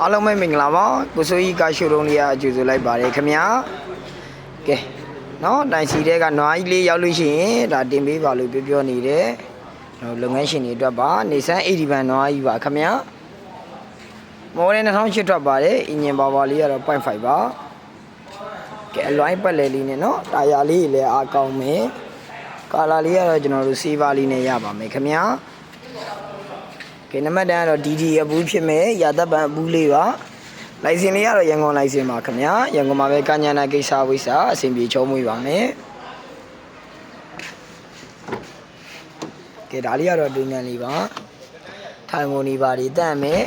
အားလုံးပဲမင်္ဂလာပါကိုစိုးကြီးကရှိုးရုံးလေးအကျိုးဆိုလိုက်ပါတယ်ခင်ဗျာကဲနော်တိုင်စီတဲ့ကနွားကြီးလေးရောက်လို့ရှိရင်ဒါတင်ပေးပါလို့ပြောနေတယ်လုပ်ငန်းရှင်တွေအတွက်ပါနေဆန်း80ဘန်နွားကြီးပါခင်ဗျာမော်ဒယ်2008ထွက်ပါတယ်အင်ဂျင်ပါလေးကတော့ 0.5 ပါကဲအလွိုင်းပတ်လေလေးနဲ့နော်တာယာလေးလည်းအားကောင်းမယ်ကာလာလေးကတော့ကျွန်တော်တို့စီးပါလေးနဲ့ရပါမယ်ခင်ဗျာကဲနံပါတ်10ကတော့ DD အပူးဖြစ်မယ်ရာသက်ပံအပူးလေးပါလိုင်စင်လေးကတော့ရန်ကုန်လိုင်စင်ပါခင်ဗျာရန်ကုန်မှာပဲကညာနာကိစ္စဝိစာအဆင်ပြေချုံးမွေးပါမယ်ကဲဒါလေးကတော့တွင်းကန်လေးပါထိုင်ကုန်နေပါတွေတန့်မယ်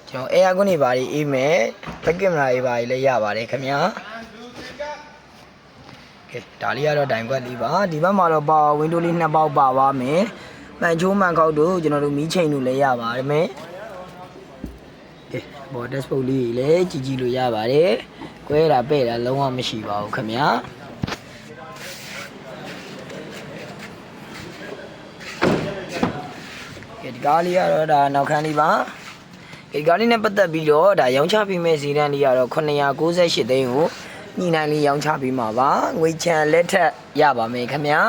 ကျွန်တော်အဲယာကွန်းနေပါတွေအေးမယ်ဘက်ကင်မရာတွေပါလည်းရပါတယ်ခင်ဗျာကဲဒါလေးကတော့တိုင်ခွက်လေးပါဒီဘက်မှာတော့ပါဝင်းဒိုးလေး2ပေါက်ပါပါမယ်မှန်ချိုးမှန်ခောက်တို့ကျွန်တော်တို့မီးချိန်လို့လည်းရပါတယ်မယ်ကဲဘော်ဒက်စပုတ်လေးလည်းကြည့်လို့ရပါတယ်ကွဲတာပဲ့တာလုံးဝမရှိပါဘူးခင်ဗျာကဲဒီကားလေးကတော့ဒါနောက်ခန်းလေးပါဒီကားလေးနဲ့ပတ်သက်ပြီးတော့ဒါရောင်းချပေးမယ့်ဈေးတန်းလေးကတော့998သိန်းကိုညှိနှိုင်းလေးရောင်းချပေးမှာပါငွေချံလက်ထက်ရပါမယ်ခင်ဗျာ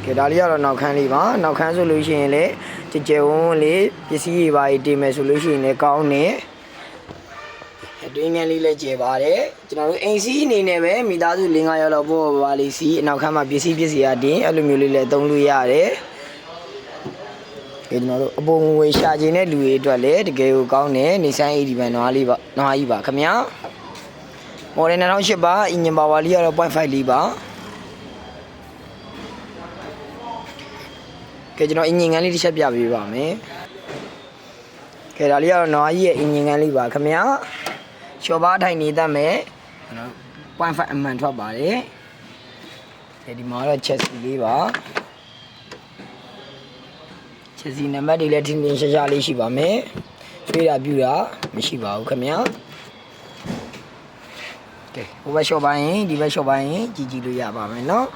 ကဲဒါလေးကတော့နောက်ခန်းလေးပါနောက်ခန်းဆိုလို့ရှိရင်လေကြကြဝန်းလေးပစ္စည်းတွေပါတင်မယ်ဆိုလို့ရှိရင်လည်းကောင်းတယ်အတွင်းငန်းလေးလည်းကျေပါတယ်ကျွန်တော်တို့အိမ်စီးအနေနဲ့ပဲမိသားစု5-6ယောက်လောက်ပို့ပါလေးစီနောက်ခန်းမှာပစ္စည်းရတင်အဲ့လိုမျိုးလေးလည်းသုံးလို့ရတယ်ကျွန်တော်တို့အပေါ်ငွေရှာခြင်းတဲ့လူတွေအတွက်လည်းတကယ်ကိုကောင်းတယ်နေဆိုင်80ဘန်နွားကြီးပါခင်ဗျာမော်ဒယ်2008ပါအင်ဂျင်ပါဝါလေးကတော့ 0.5 လေးပါကဲကျွန်တော်အင်ဂျင်ငန်းလေးတစ်ချက်ပြပေးပါမယ်ကဲဒါလေးကတော့နွားကြီးရဲ့အင်ဂျင်ငန်းလေးပါခင်ဗျာချော်ပါထိုင်နေတတ်မယ်ကျွန်တော် 0.5 အမှန်ထွက်ပါတယ်ကဲဒီမှာတော့ချက်စီလေးပါချက်စီနံပါတ်တွေလည်းထင်းထင်းရှားရှားလေးရှိပါမယ်ချွေးတာပြူတာမရှိပါဘူးခင်ဗျာကဲဟိုဘက်ချော်ပိုင်းဒီဘက်ချော်ပိုင်းကြည့်လို့ရပါမယ်နော်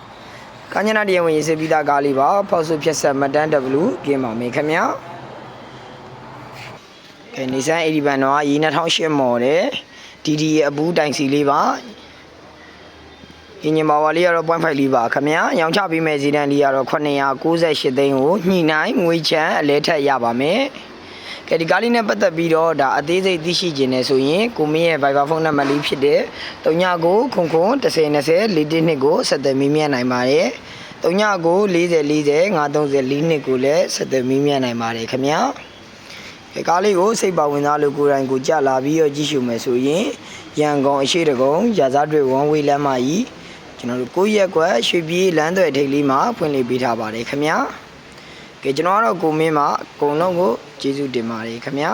ကညနာတရားဝင်ရေးစပြီးသားကားလေးပါဖောက်ဆုဖြတ်ဆက်မတန်း W ကင်းပါမယ်ခင်ဗျာကဲနေဆန်း80ဘန်တော့ရေ2008မော်တယ် DD အပူးတိုင်စီလေးပါအင်ဂျင်ပါဝါလေးကတော့ 0.5 လေးပါခင်ဗျာရောင်းချပေးမယ့်ဈေးတန်းလေးကတော့998သိန်းကိုညှိနှိုင်းငွေချမ်းအလဲထက်ရပါမယ်ကဲဒီကားလေးနဲ့ပတ်သက်ပြီးတော့ဒါအသေးစိတ်သိရှိခြင်းနဲ့ဆိုရင်ကိုမင်းရဲ့ Viber ဖုန်းနံပါတ်လေးဖြစ်တဲ့3990104042ကိုဆက်သွယ်မေးမြန်းနိုင်ပါတယ်3990405304ကိုလည်းဆက်သွယ်မေးမြန်းနိုင်ပါတယ်ခင်ဗျာဒီကားလေးကိုစိတ်ပါဝင်စားလို့ကိုယ်တိုင်ကိုကြလာပြီးတော့ကြည့်ရှုမယ်ဆိုရင်ရန်ကုန်အရှိတကုံရာဇာတွေဝမ်ဝေးလမ်းမကြီးကျွန်တော်တို့9ရက်ကွက်ရွှေပြည်လမ်းသွယ်ထိပ်လေးမှာဖွင့်လှစ်ပေးထားပါတယ်ခင်ဗျာကဲကျွန်တော်ကတော့ကိုမင်းမှာအကုန်လုံးကိုကျေးဇူးတင်ပါတယ်ခင်ဗျာ